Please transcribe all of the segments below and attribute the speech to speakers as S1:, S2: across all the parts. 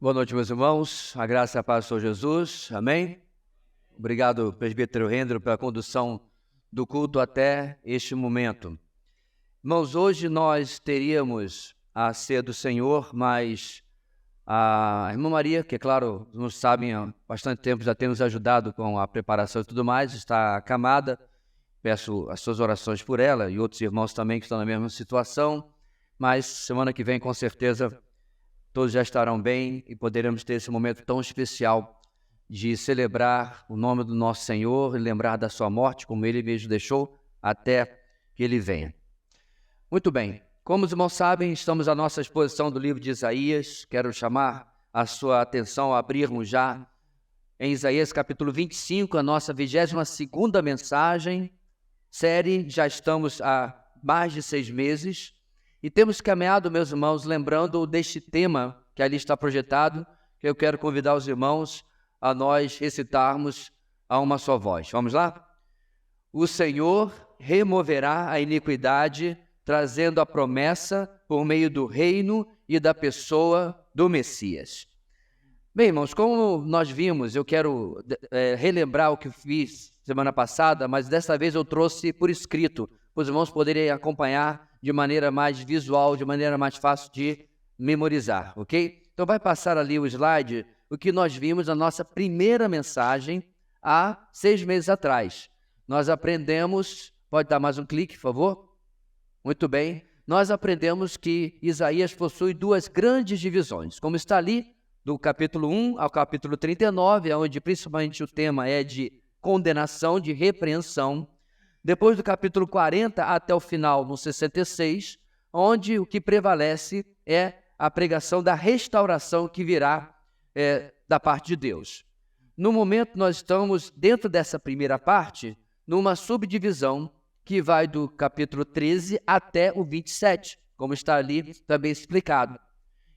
S1: Boa noite, meus irmãos. A graça e a paz do Senhor Jesus. Amém? Obrigado, presbítero Rendro, pela condução do culto até este momento. Irmãos, hoje nós teríamos a ceia do Senhor, mas a irmã Maria, que, claro, não sabem, há bastante tempo já tem nos ajudado com a preparação e tudo mais, está acamada. Peço as suas orações por ela e outros irmãos também que estão na mesma situação, mas semana que vem, com certeza, todos já estarão bem e poderemos ter esse momento tão especial de celebrar o nome do nosso Senhor e lembrar da sua morte, como Ele mesmo deixou, até que Ele venha. Muito bem, como os irmãos sabem, estamos à nossa exposição do livro de Isaías. Quero chamar a sua atenção a abrirmos já em Isaías capítulo 25, a nossa 22ª mensagem, série. Já estamos há mais de 6 meses. E temos caminhado, meus irmãos, lembrando deste tema que ali está projetado, que eu quero convidar os irmãos a nós recitarmos a uma só voz. Vamos lá? O Senhor removerá a iniquidade, trazendo a promessa por meio do reino e da pessoa do Messias. Bem, irmãos, como nós vimos, eu quero relembrar o que fiz semana passada, mas dessa vez eu trouxe por escrito, para os irmãos poderem acompanhar de maneira mais visual, de maneira mais fácil de memorizar, ok? Então vai passar ali o slide, o que nós vimos na nossa primeira mensagem há 6 meses atrás. Nós aprendemos, pode dar mais um clique, por favor? Muito bem. Nós aprendemos que Isaías possui 2 grandes divisões, como está ali, do capítulo 1 ao capítulo 39, onde principalmente o tema é de condenação, de repreensão. Depois do capítulo 40 até o final, no 66, onde o que prevalece é a pregação da restauração que virá da parte de Deus. No momento, nós estamos dentro dessa primeira parte, numa subdivisão que vai do capítulo 13 até o 27, como está ali também explicado.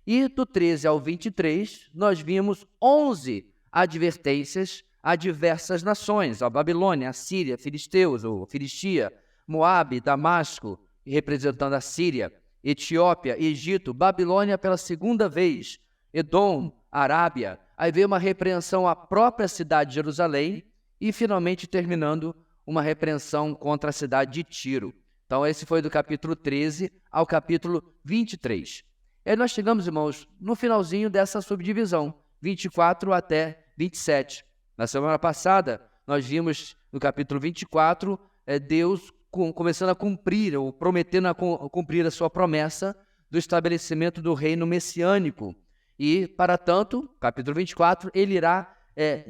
S1: E do 13 ao 23, nós vimos 11 advertências a diversas nações, a Babilônia, a Síria, Filisteus, ou Filistia, Moabe, Damasco, representando a Síria, Etiópia, Egito, Babilônia pela segunda vez, Edom, Arábia. Aí veio uma repreensão à própria cidade de Jerusalém e, finalmente, terminando uma repreensão contra a cidade de Tiro. Então, esse foi do capítulo 13 ao capítulo 23. E aí nós chegamos, irmãos, no finalzinho dessa subdivisão, 24 até 27. Na semana passada, nós vimos no capítulo 24, Deus começando a cumprir, ou prometendo a cumprir a sua promessa do estabelecimento do reino messiânico. E, para tanto, capítulo 24, ele irá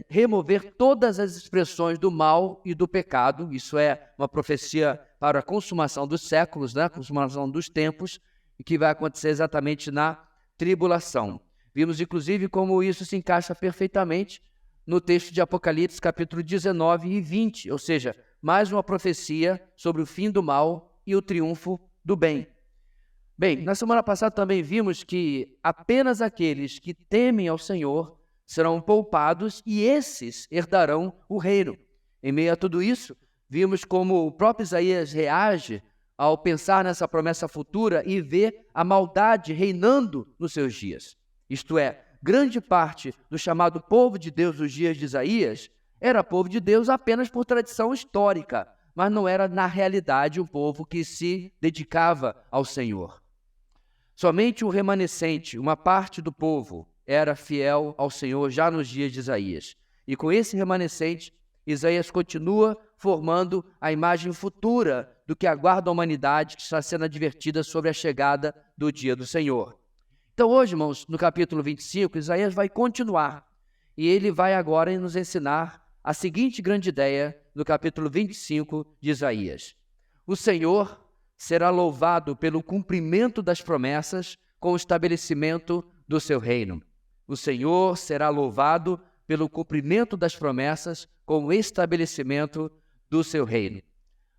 S1: remover todas as expressões do mal e do pecado. Isso é uma profecia para a consumação dos séculos, né? A consumação dos tempos, que vai acontecer exatamente na tribulação. Vimos, inclusive, como isso se encaixa perfeitamente no texto de Apocalipse, capítulo 19 e 20, ou seja, mais uma profecia sobre o fim do mal e o triunfo do bem. Bem, na semana passada também vimos que apenas aqueles que temem ao Senhor serão poupados e esses herdarão o reino. Em meio a tudo isso, vimos como o próprio Isaías reage ao pensar nessa promessa futura e ver a maldade reinando nos seus dias. Isto é, grande parte do chamado povo de Deus dos dias de Isaías era povo de Deus apenas por tradição histórica, mas não era, na realidade, um povo que se dedicava ao Senhor. Somente o remanescente, uma parte do povo, era fiel ao Senhor já nos dias de Isaías. E com esse remanescente, Isaías continua formando a imagem futura do que aguarda a humanidade, que está sendo advertida sobre a chegada do dia do Senhor. Então hoje, irmãos, no capítulo 25, Isaías vai continuar. E ele vai agora nos ensinar a seguinte grande ideia no capítulo 25 de Isaías. O Senhor será louvado pelo cumprimento das promessas com o estabelecimento do seu reino. O Senhor será louvado pelo cumprimento das promessas com o estabelecimento do seu reino.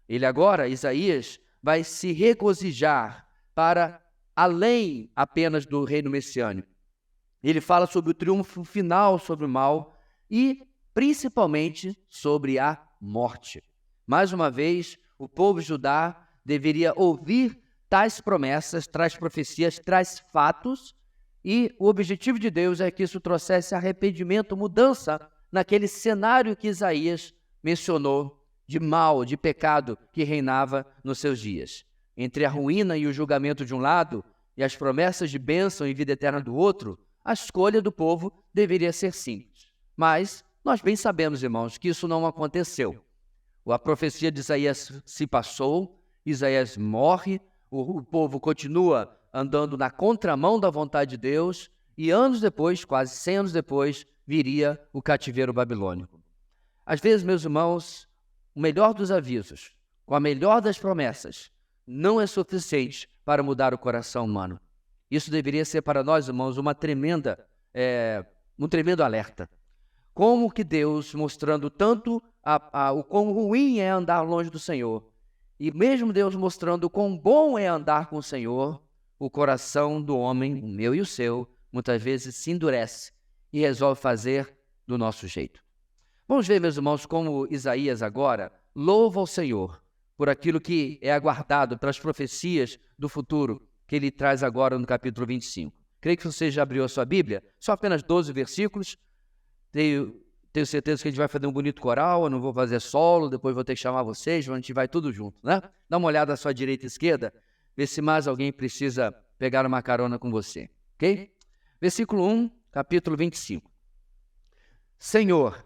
S1: Ele agora, Isaías, vai se regozijar para além apenas do reino messiânico. Ele fala sobre o triunfo final sobre o mal e, principalmente, sobre a morte. Mais uma vez, o povo de Judá deveria ouvir tais promessas, tais profecias, tais fatos E o objetivo de Deus é que isso trouxesse arrependimento, mudança naquele cenário que Isaías mencionou de mal, de pecado que reinava nos seus dias. Entre a ruína e o julgamento de um lado e as promessas de bênção e vida eterna do outro, a escolha do povo deveria ser simples. Mas nós bem sabemos, irmãos, que isso não aconteceu. A profecia de Isaías se passou, Isaías morre, o povo continua andando na contramão da vontade de Deus, e anos depois, quase 100 anos depois, viria o cativeiro babilônico. Às vezes, meus irmãos, o melhor dos avisos, com a melhor das promessas, não é suficiente para mudar o coração humano. Isso deveria ser para nós, irmãos, um tremendo alerta. Como que Deus, mostrando tanto o quão ruim é andar longe do Senhor, e mesmo Deus mostrando o quão bom é andar com o Senhor, o coração do homem, o meu e o seu, muitas vezes se endurece e resolve fazer do nosso jeito. Vamos ver, meus irmãos, como Isaías agora louva ao Senhor por aquilo que é aguardado pelas profecias do futuro que ele traz agora no capítulo 25. Creio que você já abriu a sua Bíblia, só apenas 12 versículos. Tenho certeza que a gente vai fazer um bonito coral, eu não vou fazer solo, depois vou ter que chamar vocês, a gente vai tudo junto, né? Dá uma olhada à sua direita e esquerda, vê se mais alguém precisa pegar uma carona com você, ok? Versículo 1, capítulo 25. Senhor,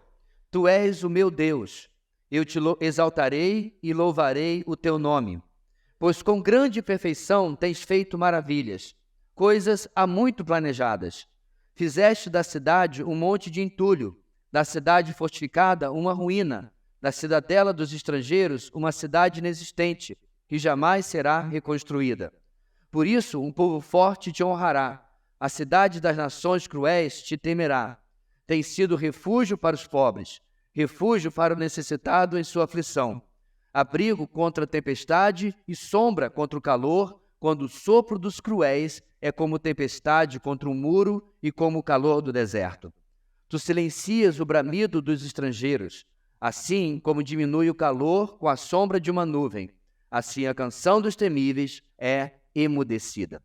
S1: Tu és o meu Deus, eu te exaltarei e louvarei o Teu nome, pois com grande perfeição tens feito maravilhas, coisas há muito planejadas. Fizeste da cidade um monte de entulho, da cidade fortificada uma ruína, da cidadela dos estrangeiros uma cidade inexistente, que jamais será reconstruída. Por isso, um povo forte te honrará, a cidade das nações cruéis te temerá. Tem sido refúgio para os pobres, refúgio para o necessitado em sua aflição, abrigo contra a tempestade e sombra contra o calor, quando o sopro dos cruéis é como tempestade contra um muro e como o calor do deserto. Tu silencias o bramido dos estrangeiros, assim como diminui o calor com a sombra de uma nuvem. Assim a canção dos temíveis é emudecida.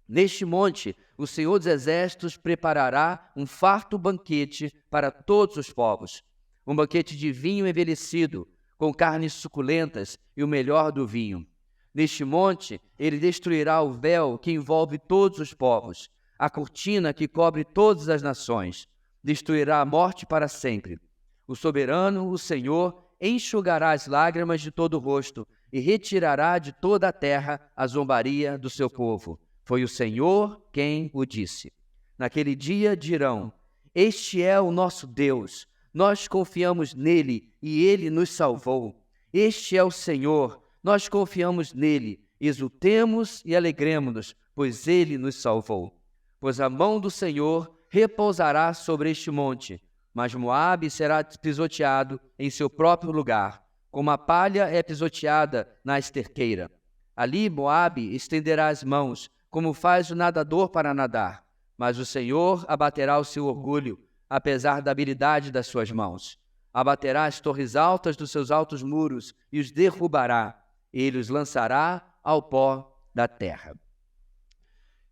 S1: Neste monte, o Senhor dos Exércitos preparará um farto banquete para todos os povos, um banquete de vinho envelhecido, com carnes suculentas e o melhor do vinho. Neste monte, ele destruirá o véu que envolve todos os povos, a cortina que cobre todas as nações. Destruirá a morte para sempre. O soberano, o Senhor, enxugará as lágrimas de todo o rosto e retirará de toda a terra a zombaria do seu povo. Foi o Senhor quem o disse. Naquele dia dirão: Este é o nosso Deus, nós confiamos nele e ele nos salvou. Este é o Senhor, nós confiamos nele, exultemos e alegremo-nos, pois ele nos salvou. Pois a mão do Senhor repousará sobre este monte, mas Moabe será pisoteado em seu próprio lugar, como a palha é pisoteada na esterqueira. Ali Moabe estenderá as mãos, como faz o nadador para nadar, mas o Senhor abaterá o seu orgulho, apesar da habilidade das suas mãos. Abaterá as torres altas dos seus altos muros e os derrubará. Ele os lançará ao pó da terra.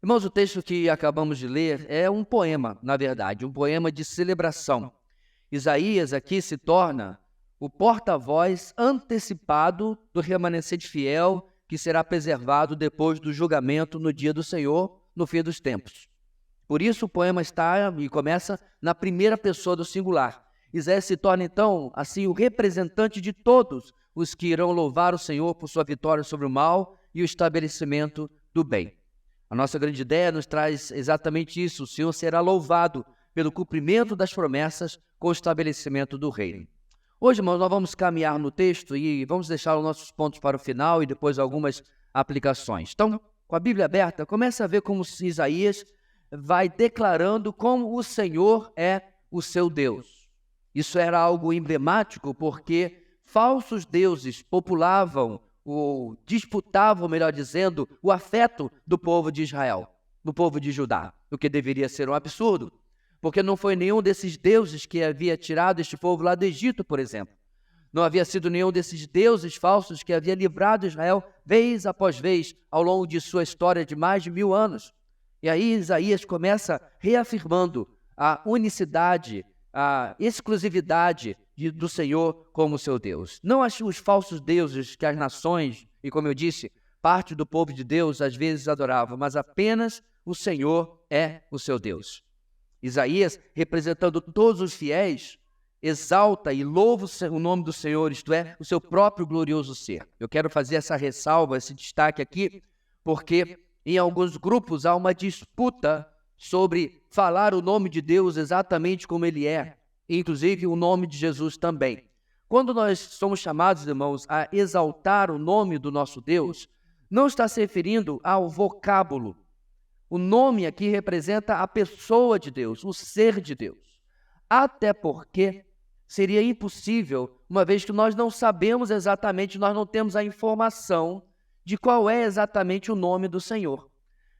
S1: Irmãos, o texto que acabamos de ler é um poema, na verdade, um poema de celebração. Isaías aqui se torna o porta-voz antecipado do remanescente fiel que será preservado depois do julgamento no dia do Senhor, no fim dos tempos. Por isso o poema está e começa na primeira pessoa do singular. Isaías se torna, então, assim, o representante de todos os que irão louvar o Senhor por sua vitória sobre o mal e o estabelecimento do bem. A nossa grande ideia nos traz exatamente isso: o Senhor será louvado pelo cumprimento das promessas com o estabelecimento do reino. Hoje, irmãos, nós vamos caminhar no texto e vamos deixar os nossos pontos para o final e depois algumas aplicações. Então, com a Bíblia aberta, começa a ver como Isaías vai declarando como o Senhor é o seu Deus. Isso era algo emblemático porque falsos deuses populavam ou disputavam, melhor dizendo, o afeto do povo de Israel, do povo de Judá, o que deveria ser um absurdo, porque não foi nenhum desses deuses que havia tirado este povo lá do Egito, por exemplo. Não havia sido nenhum desses deuses falsos que havia livrado Israel vez após vez ao longo de sua história de mais de 1000 anos. E aí Isaías começa reafirmando a unicidade, a exclusividade do Senhor como seu Deus. Não os falsos deuses que as nações, e como eu disse, parte do povo de Deus às vezes adorava, mas apenas o Senhor é o seu Deus. Isaías, representando todos os fiéis, exalta e louva o nome do Senhor, isto é, o seu próprio glorioso ser. Eu quero fazer essa ressalva, esse destaque aqui, porque em alguns grupos há uma disputa sobre falar o nome de Deus exatamente como ele é, inclusive o nome de Jesus também. Quando nós somos chamados, irmãos, a exaltar o nome do nosso Deus, não está se referindo ao vocábulo. O nome aqui representa a pessoa de Deus, o ser de Deus. Até porque seria impossível, uma vez que nós não sabemos exatamente, nós não temos a informação de qual é exatamente o nome do Senhor.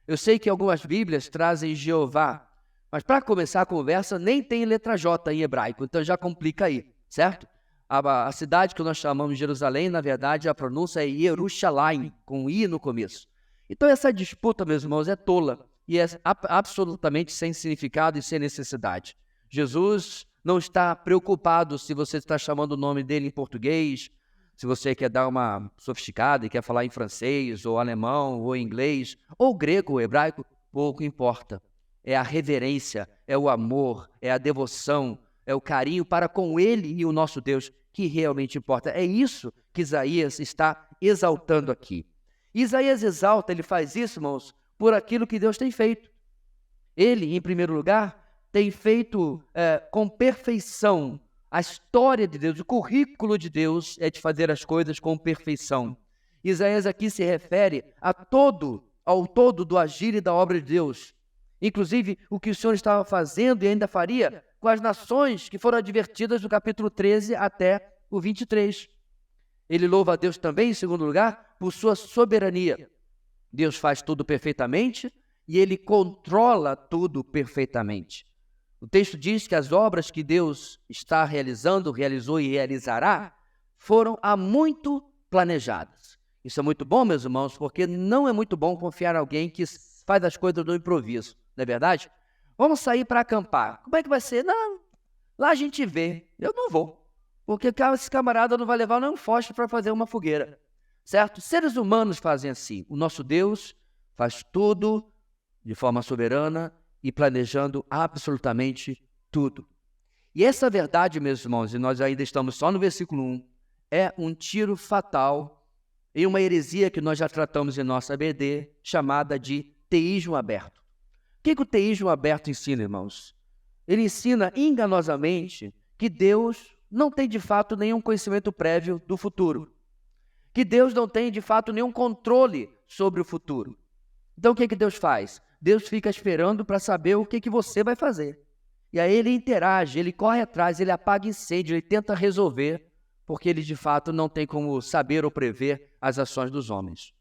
S1: Eu sei que algumas Bíblias trazem Jeová, mas para começar a conversa nem tem letra J em hebraico, então já complica aí, certo? A cidade que nós chamamos de Jerusalém, na verdade, a pronúncia é Yerushalayim, com I no começo. Então essa disputa, meus irmãos, é tola e é absolutamente sem significado e sem necessidade. Jesus não está preocupado se você está chamando o nome dele em português, se você quer dar uma sofisticada e quer falar em francês, ou alemão, ou inglês, ou grego, ou hebraico, pouco importa. É a reverência, é o amor, é a devoção, é o carinho para com ele e o nosso Deus que realmente importa. É isso que Isaías está exaltando aqui. Isaías exalta, ele faz isso, irmãos, por aquilo que Deus tem feito. Ele, em primeiro lugar, tem feito com perfeição a história de Deus, o currículo de Deus é de fazer as coisas com perfeição. Isaías aqui se refere ao todo do agir e da obra de Deus. Inclusive, o que o Senhor estava fazendo e ainda faria com as nações que foram advertidas do capítulo 13 até o 23. Ele louva a Deus também, em segundo lugar, por sua soberania. Deus faz tudo perfeitamente e ele controla tudo perfeitamente. O texto diz que as obras que Deus está realizando, realizou e realizará, foram há muito planejadas. Isso é muito bom, meus irmãos, porque não é muito bom confiar em alguém que faz as coisas no improviso, não é verdade? Vamos sair para acampar. Como é que vai ser? Não, lá a gente vê. Eu não vou, porque esse camarada não vai levar nem um fósforo para fazer uma fogueira, certo? Seres humanos fazem assim. O nosso Deus faz tudo de forma soberana, e planejando absolutamente tudo. E essa verdade, meus irmãos, e nós ainda estamos só no versículo 1, é um tiro fatal em uma heresia que nós já tratamos em nossa ABD, chamada de teísmo aberto. O que o teísmo aberto ensina, irmãos? Ele ensina enganosamente que Deus não tem de fato nenhum conhecimento prévio do futuro, que Deus não tem de fato nenhum controle sobre o futuro. Então o que Deus faz? Deus fica esperando para saber o que você vai fazer. E aí ele interage, ele corre atrás, ele apaga incêndio, ele tenta resolver, porque ele de fato não tem como saber ou prever as ações dos homens.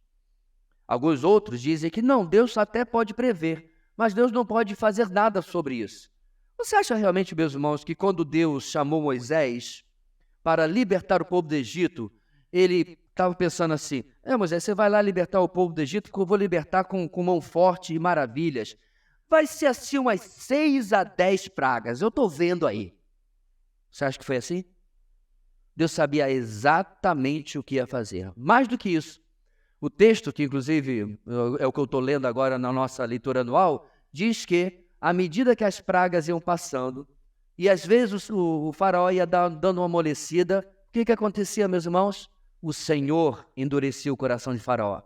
S1: Alguns outros dizem que não, Deus até pode prever, mas Deus não pode fazer nada sobre isso. Você acha realmente, meus irmãos, que quando Deus chamou Moisés para libertar o povo do Egito, ele estava pensando assim, Moisés, você vai lá libertar o povo do Egito, que eu vou libertar com mão forte e maravilhas. Vai ser assim umas 6 a 10 pragas, eu estou vendo aí. Você acha que foi assim? Deus sabia exatamente o que ia fazer. Mais do que isso, o texto, que inclusive é o que eu estou lendo agora na nossa leitura anual, diz que, à medida que as pragas iam passando, e às vezes o faraó ia dando uma amolecida, o que acontecia, meus irmãos? O Senhor endurecia o coração de Faraó,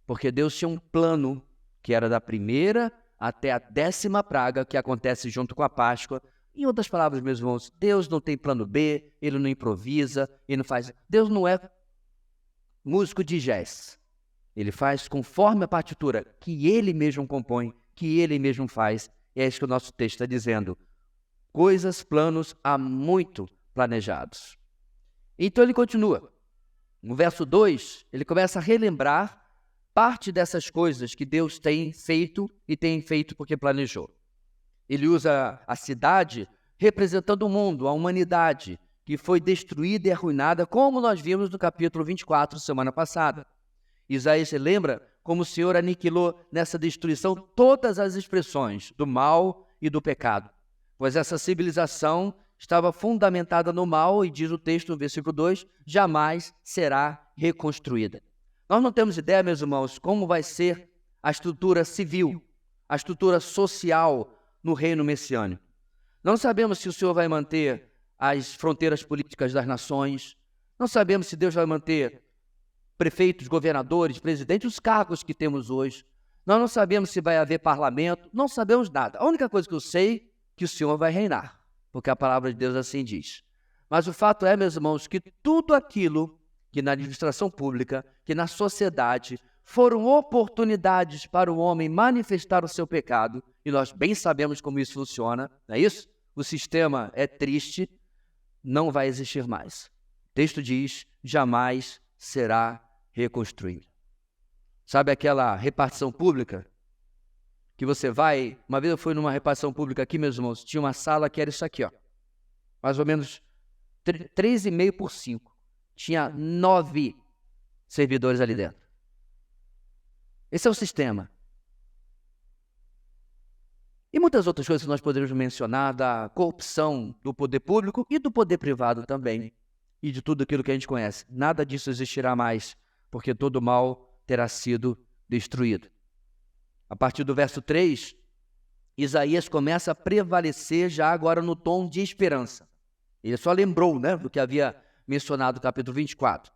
S1: porque Deus tinha um plano que era da primeira até a 10ª praga, que acontece junto com a Páscoa. Em outras palavras, meus irmãos, Deus não tem plano B, ele não improvisa, ele não faz. Deus não é músico de jazz. Ele faz conforme a partitura que ele mesmo compõe, que ele mesmo faz. E é isso que o nosso texto está dizendo. Coisas, planos há muito planejados. Então ele continua. No verso 2, ele começa a relembrar parte dessas coisas que Deus tem feito e tem feito porque planejou. Ele usa a cidade representando o mundo, a humanidade, que foi destruída e arruinada, como nós vimos no capítulo 24, semana passada. Isaías lembra como o Senhor aniquilou nessa destruição todas as expressões do mal e do pecado. Pois essa civilização estava fundamentada no mal e, diz o texto no versículo 2, jamais será reconstruída. Nós não temos ideia, meus irmãos, como vai ser a estrutura civil, a estrutura social no reino messiânico. Não sabemos se o Senhor vai manter as fronteiras políticas das nações, não sabemos se Deus vai manter prefeitos, governadores, presidentes, os cargos que temos hoje. Nós não sabemos se vai haver parlamento, não sabemos nada. A única coisa que eu sei é que o Senhor vai reinar, porque a palavra de Deus assim diz. Mas o fato é, meus irmãos, que tudo aquilo que na administração pública, que na sociedade, foram oportunidades para o homem manifestar o seu pecado, e nós bem sabemos como isso funciona, não é isso? O sistema é triste, não vai existir mais. O texto diz, jamais será reconstruído. Sabe aquela repartição pública? Que você vai... Uma vez eu fui numa repartição pública aqui, meus irmãos, tinha uma sala que era isso aqui, ó. Mais ou menos 3,5 por 5. Tinha 9 servidores ali dentro. Esse é o sistema. E muitas outras coisas que nós poderíamos mencionar da corrupção do poder público e do poder privado também. E de tudo aquilo que a gente conhece. Nada disso existirá mais, porque todo mal terá sido destruído. A partir do verso 3, Isaías começa a prevalecer já agora no tom de esperança. Ele só lembrou, né, do que havia mencionado no capítulo 24.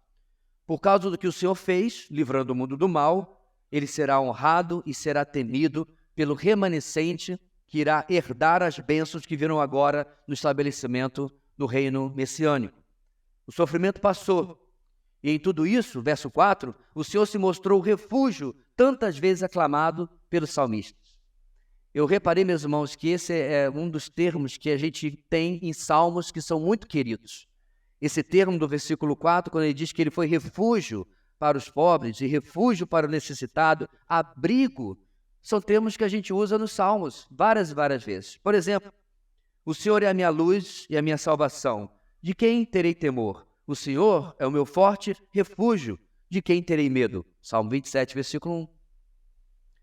S1: Por causa do que o Senhor fez, livrando o mundo do mal, ele será honrado e será temido pelo remanescente que irá herdar as bênçãos que virão agora no estabelecimento do reino messiânico. O sofrimento passou, e em tudo isso, verso 4, o Senhor se mostrou refúgio, tantas vezes aclamado pelos salmistas. Eu reparei, meus irmãos, que esse é um dos termos que a gente tem em salmos que são muito queridos. Esse termo do versículo 4, quando ele diz que ele foi refúgio para os pobres e refúgio para o necessitado, abrigo, são termos que a gente usa nos salmos várias e várias vezes. Por exemplo, o Senhor é a minha luz e a minha salvação. De quem terei temor? O Senhor é o meu forte refúgio. De quem terei medo? Salmo 27, versículo 1.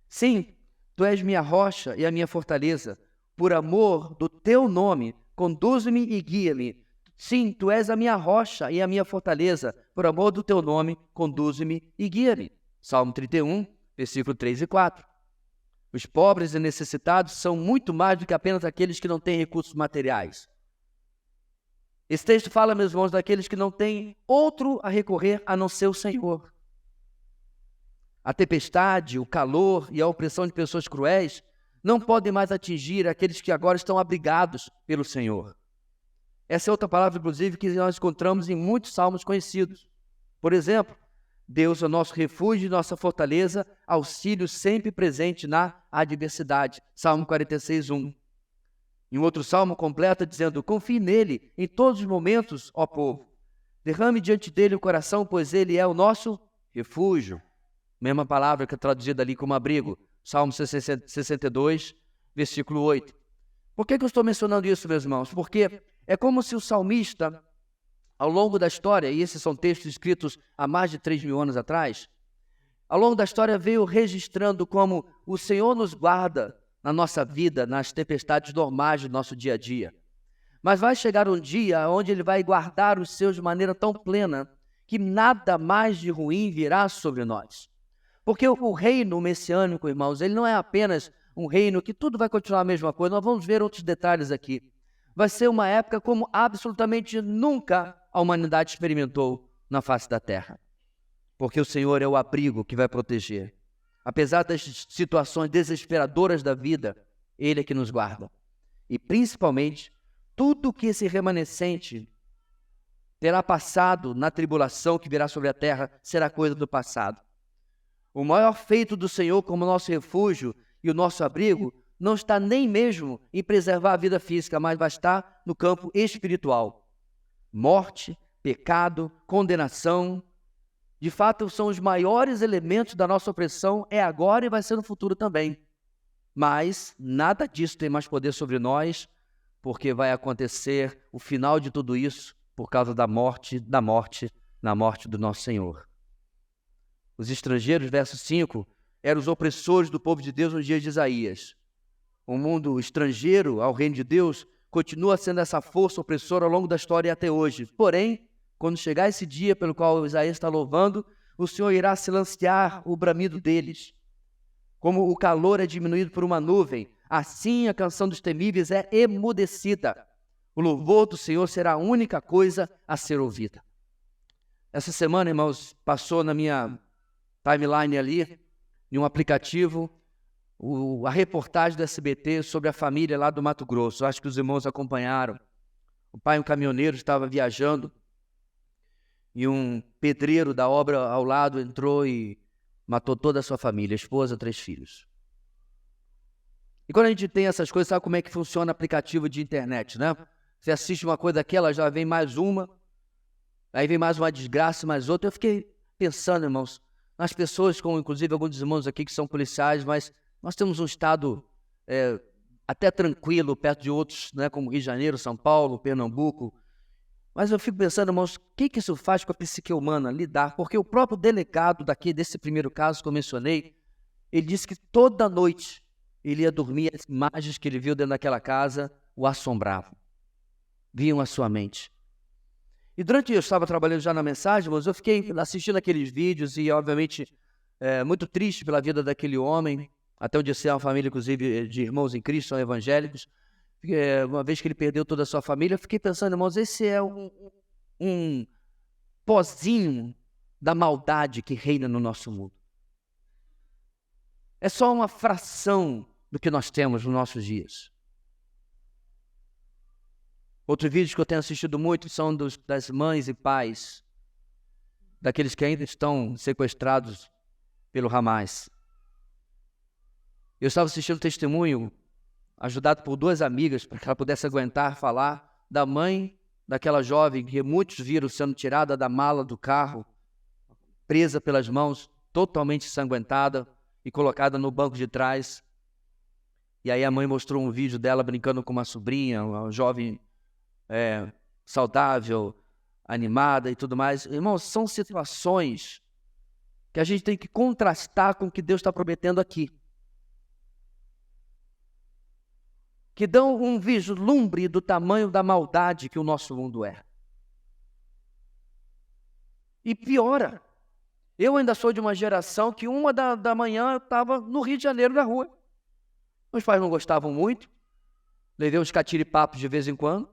S1: Sim, tu és minha rocha e a minha fortaleza. Por amor do teu nome, conduze-me e guia-me. Sim, tu és a minha rocha e a minha fortaleza. Por amor do teu nome, conduze-me e guia-me. Salmo 31, versículo 3 e 4. Os pobres e necessitados são muito mais do que apenas aqueles que não têm recursos materiais. Esse texto fala, meus irmãos, daqueles que não têm outro a recorrer a não ser o Senhor. A tempestade, o calor e a opressão de pessoas cruéis não podem mais atingir aqueles que agora estão abrigados pelo Senhor. Essa é outra palavra, inclusive, que nós encontramos em muitos salmos conhecidos. Por exemplo, Deus é o nosso refúgio e nossa fortaleza, auxílio sempre presente na adversidade. Salmo 46, 1. Em outro salmo completa dizendo, confie nele em todos os momentos, ó povo. Derrame diante dele o coração, pois ele é o nosso refúgio. Mesma palavra que é traduzida ali como abrigo. Salmo 62, versículo 8. Por que eu estou mencionando isso, meus irmãos? Porque é como se o salmista, ao longo da história, e esses são textos escritos há mais de 3.000 anos atrás, ao longo da história veio registrando como o Senhor nos guarda na nossa vida, nas tempestades normais do nosso dia a dia. Mas vai chegar um dia onde Ele vai guardar os seus de maneira tão plena que nada mais de ruim virá sobre nós. Porque o reino messiânico, irmãos, ele não é apenas um reino que tudo vai continuar a mesma coisa. Nós vamos ver outros detalhes aqui. Vai ser uma época como absolutamente nunca a humanidade experimentou na face da terra. Porque o Senhor é o abrigo que vai proteger. Apesar das situações desesperadoras da vida, Ele é que nos guarda. E principalmente, tudo que esse remanescente terá passado na tribulação que virá sobre a terra será coisa do passado. O maior feito do Senhor como nosso refúgio e o nosso abrigo não está nem mesmo em preservar a vida física, mas vai estar no campo espiritual. Morte, pecado, condenação, de fato, são os maiores elementos da nossa opressão, é agora e vai ser no futuro também. Mas nada disso tem mais poder sobre nós, porque vai acontecer o final de tudo isso por causa da morte do nosso Senhor. Os estrangeiros, verso 5, eram os opressores do povo de Deus nos dias de Isaías. O mundo estrangeiro ao reino de Deus continua sendo essa força opressora ao longo da história até hoje. Porém, quando chegar esse dia pelo qual Isaías está louvando, o Senhor irá silenciar o bramido deles. Como o calor é diminuído por uma nuvem, assim a canção dos temíveis é emudecida. O louvor do Senhor será a única coisa a ser ouvida. Essa semana, irmãos, passou na minha timeline ali, em um aplicativo, a reportagem do SBT sobre a família lá do Mato Grosso. Acho que os irmãos acompanharam. O pai, um caminhoneiro, estava viajando e um pedreiro da obra ao lado entrou e matou toda a sua família, esposa, 3 filhos. E quando a gente tem essas coisas, sabe como é que funciona aplicativo de internet, né? Você assiste uma coisa daquela, já vem mais uma, aí vem mais uma desgraça, mais outra. Eu fiquei pensando, irmãos, nas pessoas, como inclusive alguns irmãos aqui que são policiais, mas nós temos um estado até tranquilo, perto de outros, né, como Rio de Janeiro, São Paulo, Pernambuco. Mas eu fico pensando, irmãos, o que isso faz com a psique humana lidar? Porque o próprio delegado desse primeiro caso que eu mencionei, ele disse que toda noite ele ia dormir, as imagens que ele viu dentro daquela casa o assombravam, vinham à sua mente. E eu estava trabalhando já na mensagem, mas eu fiquei assistindo aqueles vídeos e, obviamente, muito triste pela vida daquele homem, até onde é uma família, inclusive, de irmãos em Cristo, são evangélicos. Uma vez que ele perdeu toda a sua família, eu fiquei pensando, irmãos, esse é um pozinho da maldade que reina no nosso mundo. É só uma fração do que nós temos nos nossos dias. Outros vídeos que eu tenho assistido muito são das mães e pais, daqueles que ainda estão sequestrados pelo Hamas. Eu estava assistindo um testemunho, ajudado por 2 amigas, para que ela pudesse aguentar falar da mãe daquela jovem que muitos viram sendo tirada da mala do carro, presa pelas mãos, totalmente ensanguentada e colocada no banco de trás. E aí a mãe mostrou um vídeo dela brincando com uma sobrinha, uma jovem saudável, animada e tudo mais. Irmãos, são situações que a gente tem que contrastar com o que Deus está prometendo aqui, que dão um vislumbre do tamanho da maldade que o nosso mundo é. E piora. Eu ainda sou de uma geração que 1h da manhã eu estava no Rio de Janeiro, na rua. Meus pais não gostavam muito, levei uns catiripapos de vez em quando,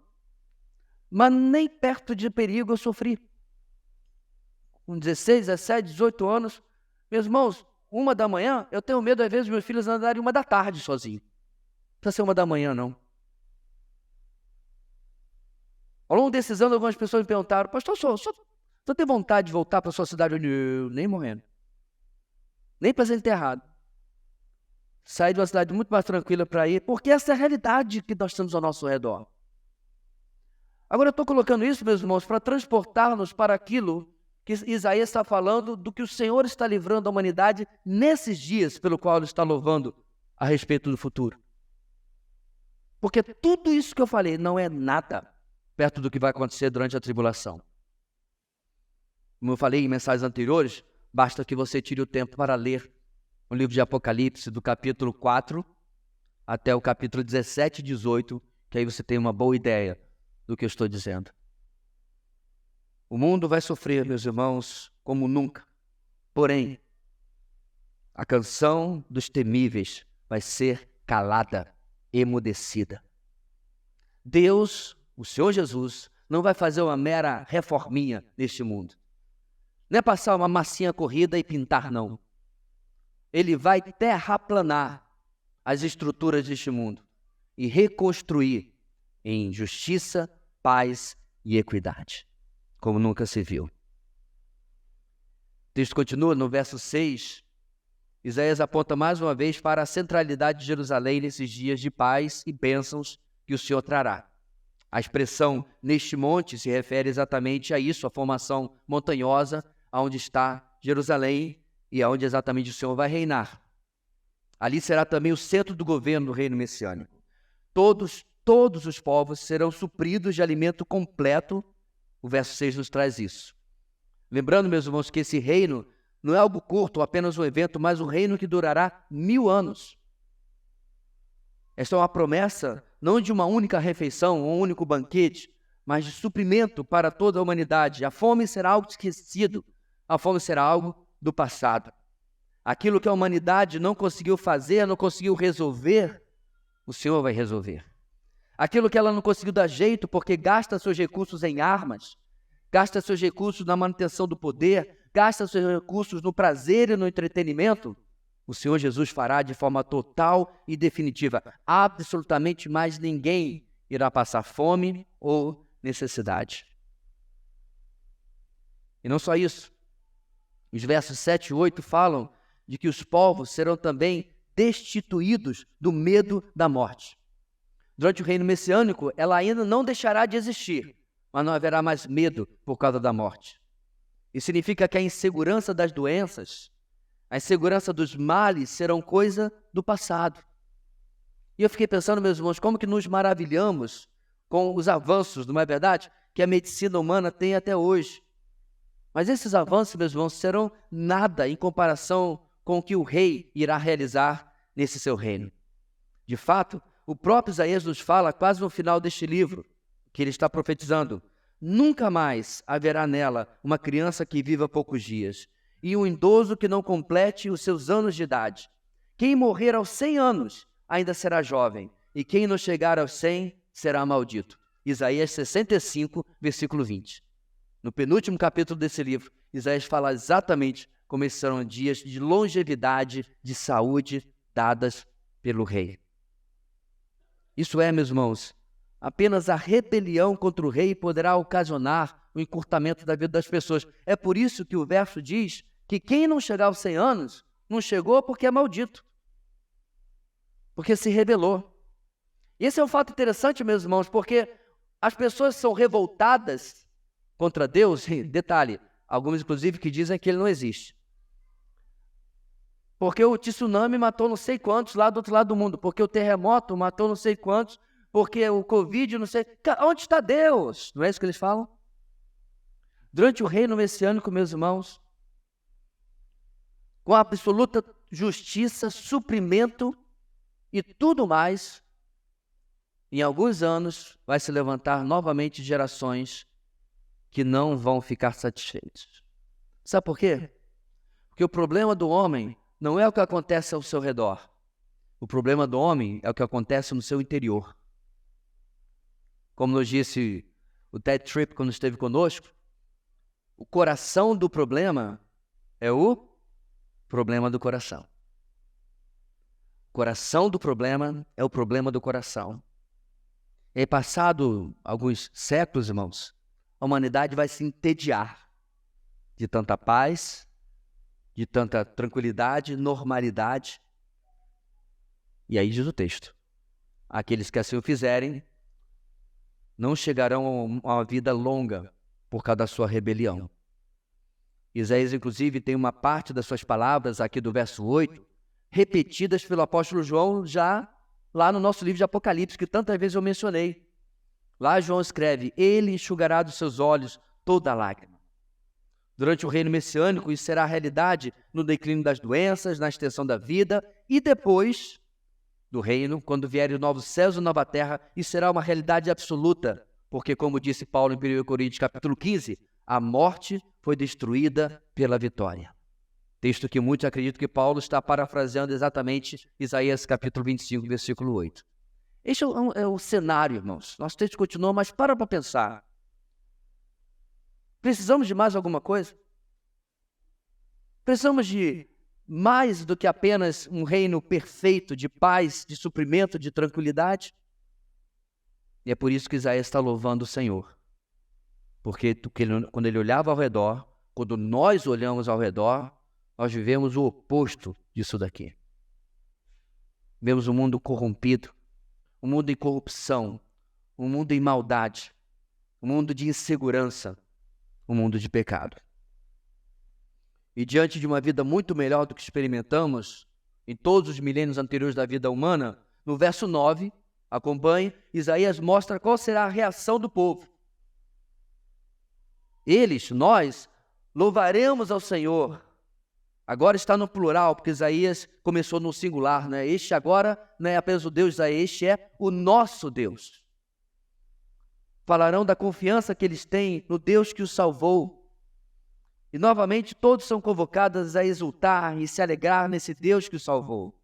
S1: mas nem perto de perigo eu sofri. Com 16, 17, 18 anos, meus irmãos, 1h da manhã, eu tenho medo às vezes meus filhos andarem 1h da tarde sozinhos. Não precisa ser 1h da manhã, não. Ao longo desses anos, algumas pessoas me perguntaram, pastor, só tem vontade de voltar para a sua cidade? Eu, nem morrendo. Nem para ser enterrado. Sair de uma cidade muito mais tranquila para ir, porque essa é a realidade que nós temos ao nosso redor. Agora eu estou colocando isso, meus irmãos, para transportar-nos para aquilo que Isaías está falando, do que o Senhor está livrando a humanidade nesses dias, pelo qual ele está louvando a respeito do futuro. Porque tudo isso que eu falei não é nada perto do que vai acontecer durante a tribulação. Como eu falei em mensagens anteriores, basta que você tire o tempo para ler o livro de Apocalipse, do capítulo 4 até o capítulo 17 e 18, que aí você tem uma boa ideia do que eu estou dizendo. O mundo vai sofrer, meus irmãos, como nunca. Porém, a canção dos temíveis vai ser calada, emudecida. Deus, o Senhor Jesus, não vai fazer uma mera reforminha neste mundo. Não é passar uma massinha corrida e pintar, não. Ele vai terraplanar as estruturas deste mundo e reconstruir em justiça, paz e equidade, como nunca se viu. O texto continua no verso 6. Isaías aponta mais uma vez para a centralidade de Jerusalém nesses dias de paz e bênçãos que o Senhor trará. A expressão neste monte se refere exatamente a isso, a formação montanhosa onde está Jerusalém e aonde exatamente o Senhor vai reinar. Ali será também o centro do governo do reino messiânico. Todos os povos serão supridos de alimento completo. O verso 6 nos traz isso. Lembrando, meus irmãos, que esse reino não é algo curto ou apenas um evento, mas um reino que durará 1000 anos. Esta é uma promessa não de uma única refeição, um único banquete, mas de suprimento para toda a humanidade. A fome será algo esquecido, a fome será algo do passado. Aquilo que a humanidade não conseguiu fazer, não conseguiu resolver, o Senhor vai resolver. Aquilo que ela não conseguiu dar jeito porque gasta seus recursos em armas, gasta seus recursos na manutenção do poder, gasta seus recursos no prazer e no entretenimento, o Senhor Jesus fará de forma total e definitiva. Absolutamente mais ninguém irá passar fome ou necessidade. E não só isso. Os versos 7 e 8 falam de que os povos serão também destituídos do medo da morte. Durante o reino messiânico, ela ainda não deixará de existir, mas não haverá mais medo por causa da morte. Isso significa que a insegurança das doenças, a insegurança dos males serão coisa do passado. E eu fiquei pensando, meus irmãos, como que nos maravilhamos com os avanços, não é verdade, que a medicina humana tem até hoje. Mas esses avanços, meus irmãos, serão nada em comparação com o que o rei irá realizar nesse seu reino. De fato, o próprio Isaías nos fala, quase no final deste livro, que ele está profetizando: nunca mais haverá nela uma criança que viva poucos dias, e um idoso que não complete os seus anos de idade. Quem morrer aos 100 anos ainda será jovem, e quem não chegar aos 100 será maldito. Isaías 65, versículo 20. No penúltimo capítulo desse livro, Isaías fala exatamente como esses serão dias de longevidade, de saúde dadas pelo rei. Isso é, meus irmãos, apenas a rebelião contra o rei poderá ocasionar o encurtamento da vida das pessoas. É por isso que o verso diz que quem não chegar aos 100 anos, não chegou porque é maldito, porque se rebelou. E esse é um fato interessante, meus irmãos, porque as pessoas são revoltadas contra Deus, e detalhe, alguns inclusive que dizem que ele não existe. Porque o tsunami matou não sei quantos lá do outro lado do mundo, porque o terremoto matou não sei quantos, porque o Covid não sei... Onde está Deus? Não é isso que eles falam? Durante o reino messiânico, meus irmãos, com absoluta justiça, suprimento e tudo mais, em alguns anos vai se levantar novamente gerações que não vão ficar satisfeitos. Sabe por quê? Porque o problema do homem não é o que acontece ao seu redor. O problema do homem é o que acontece no seu interior. Como nos disse o Ted Tripp quando esteve conosco, o coração do problema é o problema do coração. O coração do problema é o problema do coração. E passado alguns séculos, irmãos, a humanidade vai se entediar de tanta paz, de tanta tranquilidade, normalidade. E aí diz o texto: aqueles que assim o fizerem não chegarão a uma vida longa por causa da sua rebelião. Isaías, inclusive, tem uma parte das suas palavras aqui do verso 8, repetidas pelo apóstolo João já lá no nosso livro de Apocalipse, que tantas vezes eu mencionei. Lá João escreve: ele enxugará dos seus olhos toda lágrima. Durante o reino messiânico, isso será a realidade no declínio das doenças, na extensão da vida, e depois do reino, quando vierem os novos céus e nova terra, isso será uma realidade absoluta, porque, como disse Paulo em 1 Coríntios capítulo 15, a morte foi destruída pela vitória. Texto que muitos acreditam que Paulo está parafraseando exatamente Isaías capítulo 25, versículo 8. Este é o cenário, irmãos. Nosso texto continua, mas para pensar. Precisamos de mais alguma coisa? Precisamos de mais do que apenas um reino perfeito de paz, de suprimento, de tranquilidade? E é por isso que Isaías está louvando o Senhor. Porque quando ele olhava ao redor, quando nós olhamos ao redor, nós vivemos o oposto disso daqui. Vemos um mundo corrompido, um mundo em corrupção, um mundo em maldade, um mundo de insegurança, um mundo de pecado. E diante de uma vida muito melhor do que experimentamos em todos os milênios anteriores da vida humana, no verso 9, acompanhe, Isaías mostra qual será a reação do povo. Nós, louvaremos ao Senhor, Agora está no plural, porque Isaías começou no singular, né? Este agora não é apenas o Deus de Isaías, este é o nosso Deus. Falarão da confiança que eles têm no Deus que os salvou. E novamente todos são convocados a exultar e se alegrar nesse Deus que os salvou.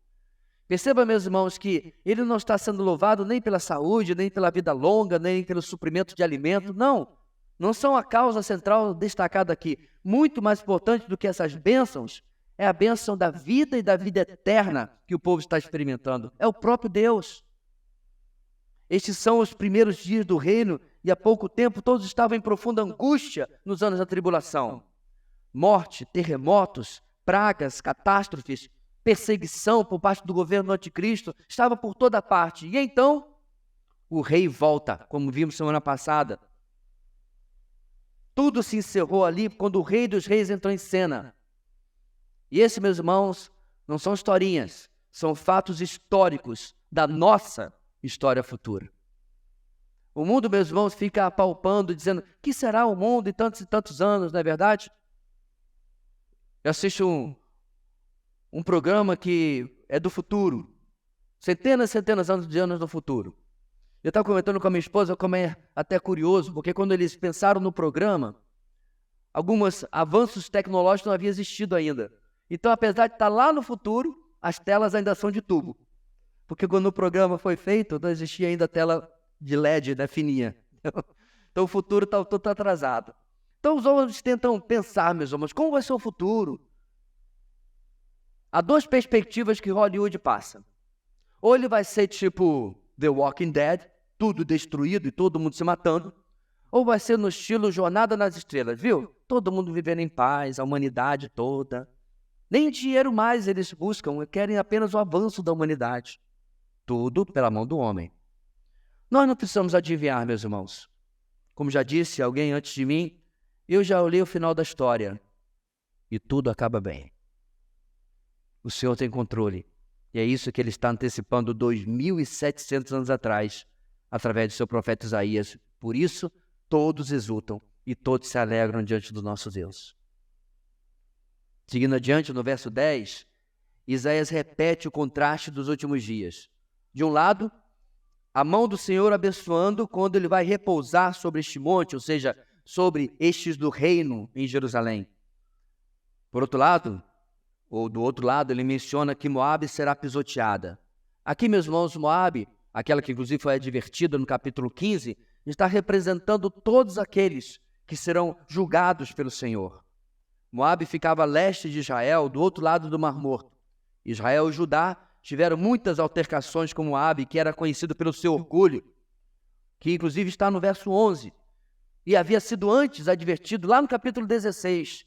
S1: Perceba, meus irmãos, que ele não está sendo louvado nem pela saúde, nem pela vida longa, nem pelo suprimento de alimento. Não são a causa central destacada aqui. Muito mais importante do que essas bênçãos é a bênção da vida e da vida eterna que o povo está experimentando. É o próprio Deus. Estes são os primeiros dias do reino e há pouco tempo todos estavam em profunda angústia nos anos da tribulação. Morte, terremotos, pragas, catástrofes, perseguição por parte do governo do anticristo estava por toda parte. E então, o rei volta, como vimos semana passada. Tudo se encerrou ali quando o Rei dos Reis entrou em cena. E esses, meus irmãos, não são historinhas, são fatos históricos da nossa história futura. O mundo, meus irmãos, fica apalpando, dizendo, que será o mundo em tantos e tantos anos, não é verdade? Eu assisto um programa que é do futuro, centenas e centenas de anos no futuro. Eu estava comentando com a minha esposa, como é até curioso, porque quando eles pensaram no programa, alguns avanços tecnológicos não haviam existido ainda. Então, apesar de estar lá no futuro, as telas ainda são de tubo. Porque quando o programa foi feito, não existia ainda tela de LED, né, fininha. Então, o futuro está todo atrasado. Então, os homens tentam pensar, meus homens, como vai ser o futuro? Há duas perspectivas que Hollywood passa. Ou ele vai ser tipo The Walking Dead, tudo destruído e todo mundo se matando, ou vai ser no estilo Jornada nas Estrelas, viu? Todo mundo vivendo em paz, a humanidade toda. Nem dinheiro mais eles buscam, querem apenas o avanço da humanidade. Tudo pela mão do homem. Nós não precisamos adivinhar, meus irmãos. Como já disse alguém antes de mim, eu já olhei o final da história e tudo acaba bem. O Senhor tem controle. E é isso que ele está antecipando 2.700 anos atrás, através do seu profeta Isaías. Por isso, todos exultam e todos se alegram diante do nosso Deus. Seguindo adiante, no verso 10, Isaías repete o contraste dos últimos dias. De um lado, a mão do Senhor abençoando quando ele vai repousar sobre este monte, ou seja, sobre estes do reino em Jerusalém. Por outro lado, ou do outro lado, ele menciona que Moabe será pisoteada. Aqui, meus irmãos, Moabe, aquela que inclusive foi advertida no capítulo 15, está representando todos aqueles que serão julgados pelo Senhor. Moabe ficava a leste de Israel, do outro lado do Mar Morto. Israel e Judá tiveram muitas altercações com Moabe, que era conhecido pelo seu orgulho, que inclusive está no verso 11, e havia sido antes advertido lá no capítulo 16.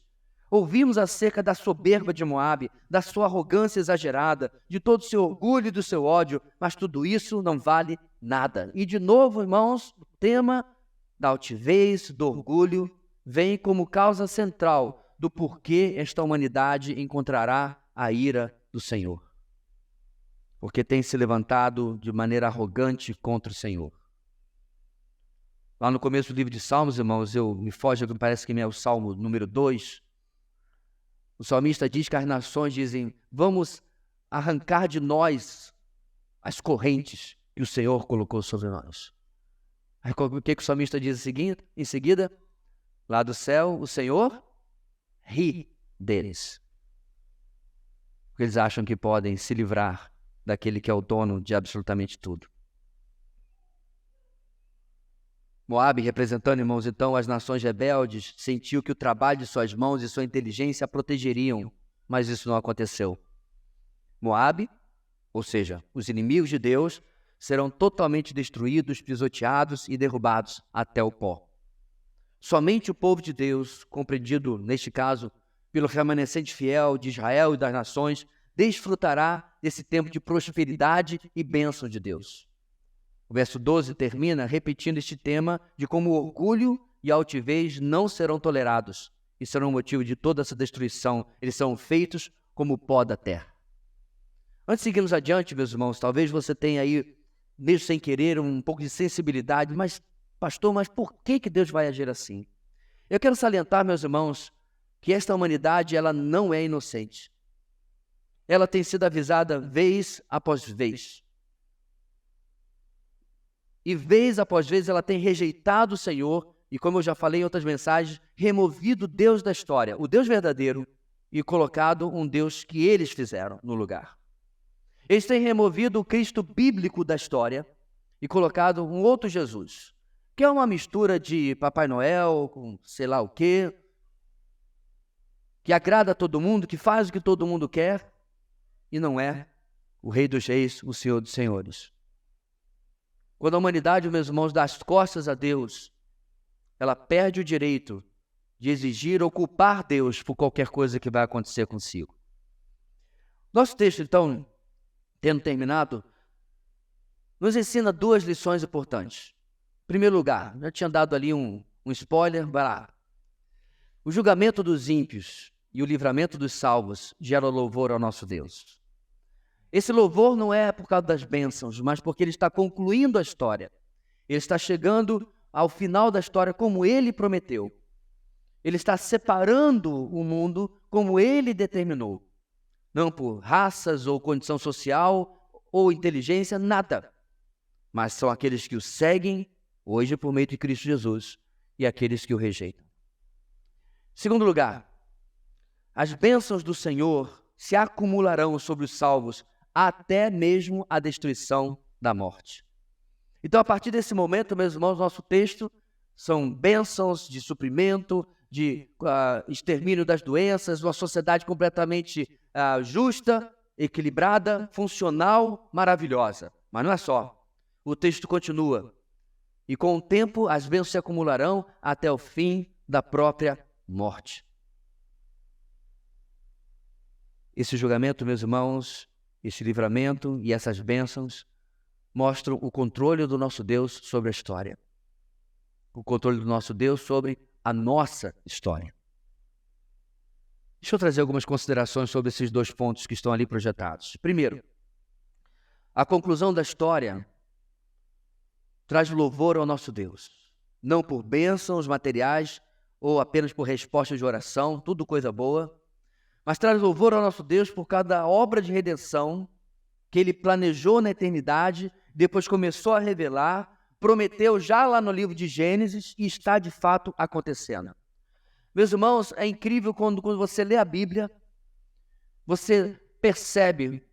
S1: Ouvimos acerca da soberba de Moabe, da sua arrogância exagerada, de todo o seu orgulho e do seu ódio, mas tudo isso não vale nada. E de novo, irmãos, o tema da altivez, do orgulho, vem como causa central do porquê esta humanidade encontrará a ira do Senhor. Porque tem se levantado de maneira arrogante contra o Senhor. Lá no começo do livro de Salmos, irmãos, me foge, parece que é o Salmo número 2, o salmista diz que as nações dizem, vamos arrancar de nós as correntes que o Senhor colocou sobre nós. Aí o que o salmista diz em seguida? Lá do céu, o Senhor ri deles. Porque eles acham que podem se livrar daquele que é o dono de absolutamente tudo. Moabe, representando, irmãos, então, as nações rebeldes, sentiu que o trabalho de suas mãos e sua inteligência a protegeriam, mas isso não aconteceu. Moabe, ou seja, os inimigos de Deus, serão totalmente destruídos, pisoteados e derrubados até o pó. Somente o povo de Deus, compreendido, neste caso, pelo remanescente fiel de Israel e das nações, desfrutará desse tempo de prosperidade e bênção de Deus. O verso 12 termina repetindo este tema de como o orgulho e a altivez não serão tolerados e serão o motivo de toda essa destruição. Eles são feitos como o pó da terra. Antes de seguirmos adiante, meus irmãos, talvez você tenha aí, mesmo sem querer, um pouco de sensibilidade, mas, pastor, mas por que Deus vai agir assim? Eu quero salientar, meus irmãos, que esta humanidade ela não é inocente. Ela tem sido avisada vez após vez. E vez após vez ela tem rejeitado o Senhor e, como eu já falei em outras mensagens, removido o Deus da história, o Deus verdadeiro, e colocado um Deus que eles fizeram no lugar. Eles têm removido o Cristo bíblico da história e colocado um outro Jesus, que é uma mistura de Papai Noel com sei lá o quê, que agrada a todo mundo, que faz o que todo mundo quer, e não é o Rei dos Reis, o Senhor dos Senhores. Quando a humanidade, meus irmãos, dá as costas a Deus, ela perde o direito de exigir ou culpar Deus por qualquer coisa que vai acontecer consigo. Nosso texto, então, tendo terminado, nos ensina duas lições importantes. Em primeiro lugar, já tinha dado ali um spoiler, vai lá. O julgamento dos ímpios e o livramento dos salvos gera louvor ao nosso Deus. Esse louvor não é por causa das bênçãos, mas porque ele está concluindo a história. Ele está chegando ao final da história como ele prometeu. Ele está separando o mundo como ele determinou. Não por raças ou condição social ou inteligência, nada. Mas são aqueles que o seguem hoje por meio de Cristo Jesus e aqueles que o rejeitam. Segundo lugar, as bênçãos do Senhor se acumularão sobre os salvos até mesmo a destruição da morte. Então, a partir desse momento, meus irmãos, nosso texto são bênçãos de suprimento, de extermínio das doenças, uma sociedade completamente justa, equilibrada, funcional, maravilhosa. Mas não é só. O texto continua. E com o tempo, as bênçãos se acumularão até o fim da própria morte. Esse julgamento, meus irmãos, esse livramento e essas bênçãos mostram o controle do nosso Deus sobre a história. O controle do nosso Deus sobre a nossa história. Deixa eu trazer algumas considerações sobre esses dois pontos que estão ali projetados. Primeiro, a conclusão da história traz louvor ao nosso Deus. Não por bênçãos materiais ou apenas por respostas de oração, tudo coisa boa, mas traz louvor ao nosso Deus por causa da obra de redenção que Ele planejou na eternidade, depois começou a revelar, prometeu já lá no livro de Gênesis e está de fato acontecendo. Meus irmãos, é incrível quando você lê a Bíblia, você percebe,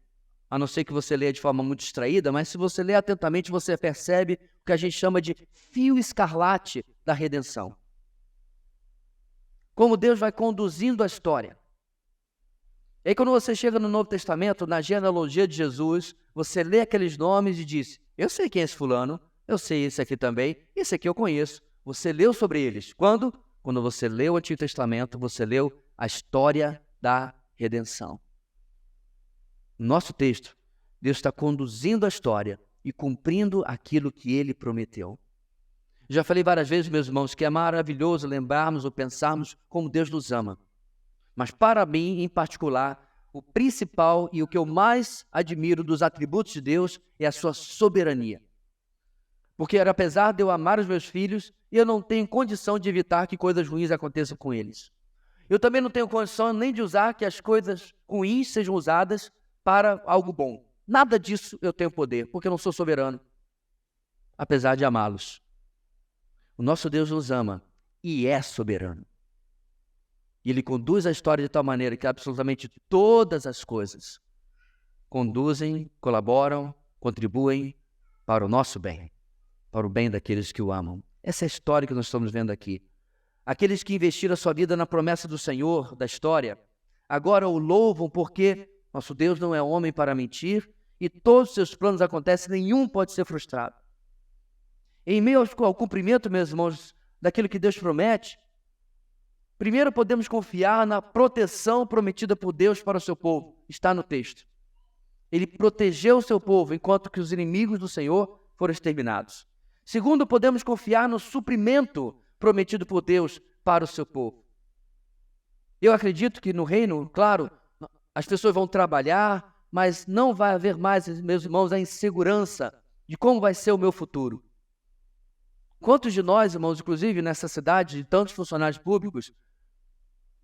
S1: a não ser que você leia de forma muito distraída, mas se você lê atentamente, você percebe o que a gente chama de fio escarlate da redenção. Como Deus vai conduzindo a história. E aí, quando você chega no Novo Testamento, na genealogia de Jesus, você lê aqueles nomes e diz, eu sei quem é esse fulano, eu sei esse aqui também, esse aqui eu conheço. Você leu sobre eles. Quando? Quando você leu o Antigo Testamento, você leu a história da redenção. No nosso texto, Deus está conduzindo a história e cumprindo aquilo que Ele prometeu. Já falei várias vezes, meus irmãos, que é maravilhoso lembrarmos ou pensarmos como Deus nos ama. Mas para mim, em particular, o principal e o que eu mais admiro dos atributos de Deus é a sua soberania. Porque apesar de eu amar os meus filhos, eu não tenho condição de evitar que coisas ruins aconteçam com eles. Eu também não tenho condição nem de usar que as coisas ruins sejam usadas para algo bom. Nada disso eu tenho poder, porque eu não sou soberano, apesar de amá-los. O nosso Deus nos ama e é soberano. E Ele conduz a história de tal maneira que absolutamente todas as coisas conduzem, colaboram, contribuem para o nosso bem, para o bem daqueles que o amam. Essa é a história que nós estamos vendo aqui. Aqueles que investiram a sua vida na promessa do Senhor, da história, agora o louvam porque nosso Deus não é homem para mentir e todos os seus planos acontecem, nenhum pode ser frustrado. Em meio ao cumprimento, meus irmãos, daquilo que Deus promete, primeiro podemos confiar na proteção prometida por Deus para o seu povo. Está no texto. Ele protegeu o seu povo enquanto que os inimigos do Senhor foram exterminados. Segundo, podemos confiar no suprimento prometido por Deus para o seu povo. Eu acredito que no reino, claro, as pessoas vão trabalhar, mas não vai haver mais, meus irmãos, a insegurança de como vai ser o meu futuro. Quantos de nós, irmãos, inclusive nessa cidade, de tantos funcionários públicos,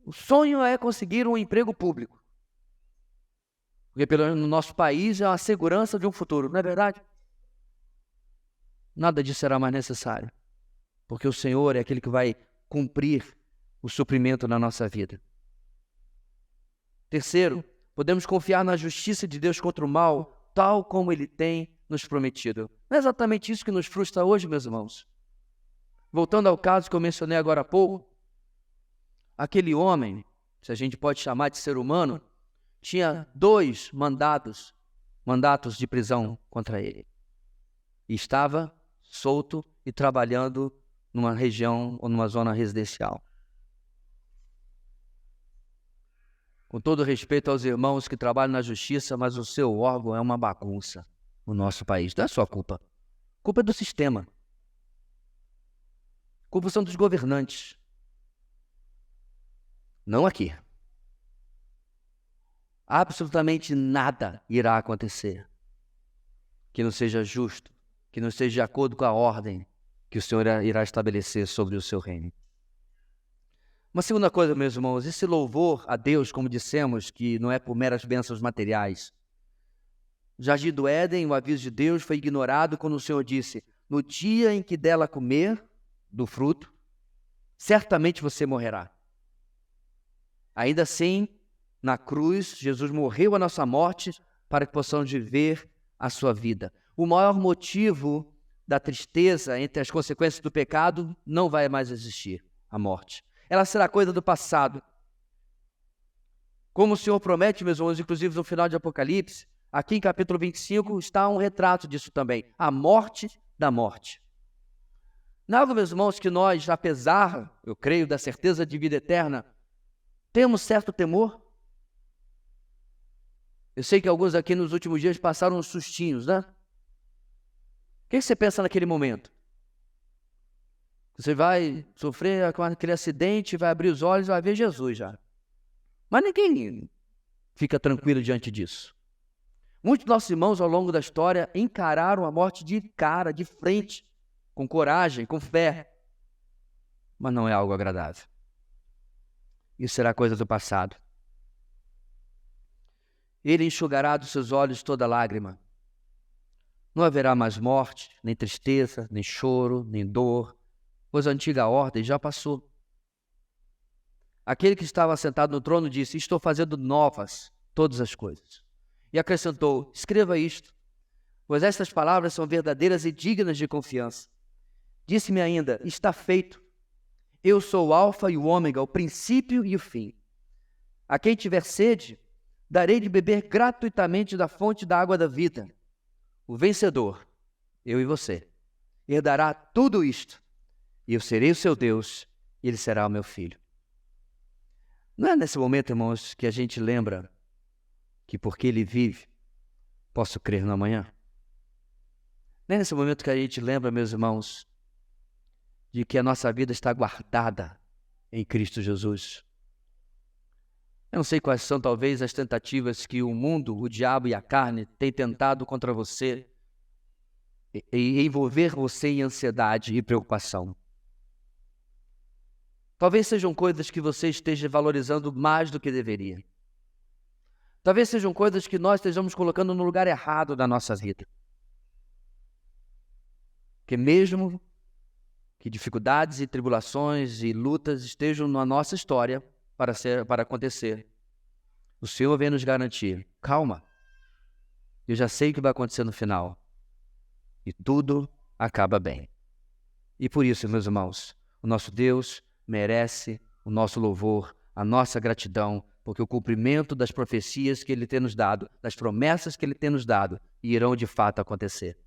S1: O sonho é conseguir um emprego público. Porque no nosso país é uma segurança de um futuro, não é verdade? Nada disso será mais necessário. Porque o Senhor é aquele que vai cumprir o suprimento na nossa vida. Terceiro, podemos confiar na justiça de Deus contra o mal, tal como Ele tem nos prometido. Não é exatamente isso que nos frustra hoje, meus irmãos? Voltando ao caso que eu mencionei agora há pouco, aquele homem, se a gente pode chamar de ser humano, tinha 2 mandatos de prisão contra ele. E estava solto e trabalhando numa região ou numa zona residencial. Com todo respeito aos irmãos que trabalham na justiça, mas o seu órgão é uma bagunça no nosso país. Não é sua culpa. A culpa é do sistema. A culpa são dos governantes. Não aqui. Absolutamente nada irá acontecer que não seja justo, que não seja de acordo com a ordem que o Senhor irá estabelecer sobre o seu reino. Uma segunda coisa, meus irmãos, esse louvor a Deus, como dissemos, que não é por meras bênçãos materiais. No jardim do Éden, o aviso de Deus foi ignorado quando o Senhor disse: no dia em que dela comer do fruto, certamente você morrerá. Ainda assim, na cruz, Jesus morreu a nossa morte para que possamos viver a sua vida. O maior motivo da tristeza entre as consequências do pecado não vai mais existir, a morte. Ela será coisa do passado. Como o Senhor promete, meus irmãos, inclusive no final de Apocalipse, aqui em capítulo 25 está um retrato disso também, a morte da morte. Não é algo, meus irmãos, que nós, apesar, eu creio, da certeza de vida eterna, temos certo temor? Eu sei que alguns aqui nos últimos dias passaram uns sustinhos, né? O que você pensa naquele momento? Você vai sofrer com aquele acidente, vai abrir os olhos e vai ver Jesus já. Mas ninguém fica tranquilo diante disso. Muitos dos nossos irmãos ao longo da história encararam a morte de cara, de frente, com coragem, com fé. Mas não é algo agradável. Isso será coisa do passado. Ele enxugará dos seus olhos toda lágrima. Não haverá mais morte, nem tristeza, nem choro, nem dor, pois a antiga ordem já passou. Aquele que estava sentado no trono disse: estou fazendo novas todas as coisas. E acrescentou: escreva isto, pois estas palavras são verdadeiras e dignas de confiança. Disse-me ainda: está feito. Eu sou o Alfa e o Ômega, o princípio e o fim. A quem tiver sede, darei de beber gratuitamente da fonte da água da vida. O vencedor, eu e você, herdará tudo isto, e eu serei o seu Deus, e ele será o meu filho. Não é nesse momento, irmãos, que a gente lembra que porque ele vive, posso crer no amanhã? Não é nesse momento que a gente lembra, meus irmãos, de que a nossa vida está guardada em Cristo Jesus? Eu não sei quais são, talvez, as tentativas que o mundo, o diabo e a carne têm tentado contra você e envolver você em ansiedade e preocupação. Talvez sejam coisas que você esteja valorizando mais do que deveria. Talvez sejam coisas que nós estejamos colocando no lugar errado da nossa vida. Porque mesmo que dificuldades e tribulações e lutas estejam na nossa história para acontecer, o Senhor vem nos garantir: calma, eu já sei o que vai acontecer no final. E tudo acaba bem. E por isso, meus irmãos, o nosso Deus merece o nosso louvor, a nossa gratidão, porque o cumprimento das profecias que Ele tem nos dado, das promessas que Ele tem nos dado, irão de fato acontecer.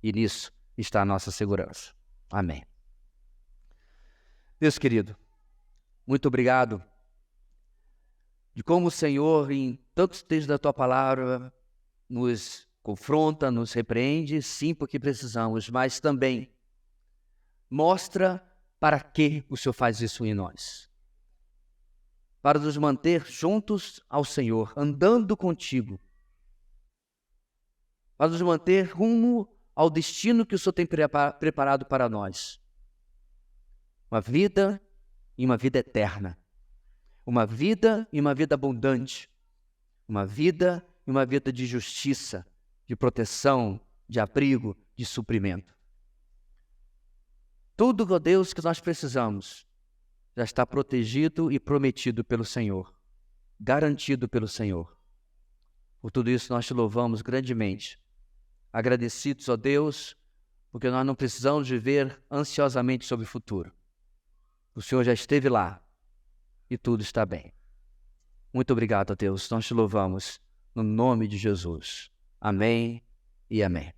S1: E nisso está a nossa segurança. Amém. Deus querido, muito obrigado de como o Senhor, em tantos textos da Tua Palavra, nos confronta, nos repreende, sim, porque precisamos, mas também mostra para que o Senhor faz isso em nós. Para nos manter juntos ao Senhor, andando contigo. Para nos manter rumo ao destino que o Senhor tem preparado para nós. Uma vida e uma vida eterna. uma vida e uma vida abundante, uma vida e uma vida de justiça, de proteção, de abrigo, de suprimento. Tudo, ó Deus, que nós precisamos já está protegido e prometido pelo Senhor, garantido pelo Senhor. Por tudo isso nós te louvamos grandemente, agradecidos, ó Deus, porque nós não precisamos viver ansiosamente sobre o futuro. O Senhor já esteve lá e tudo está bem. Muito obrigado, ó Deus, nós te louvamos no nome de Jesus. Amém e amém.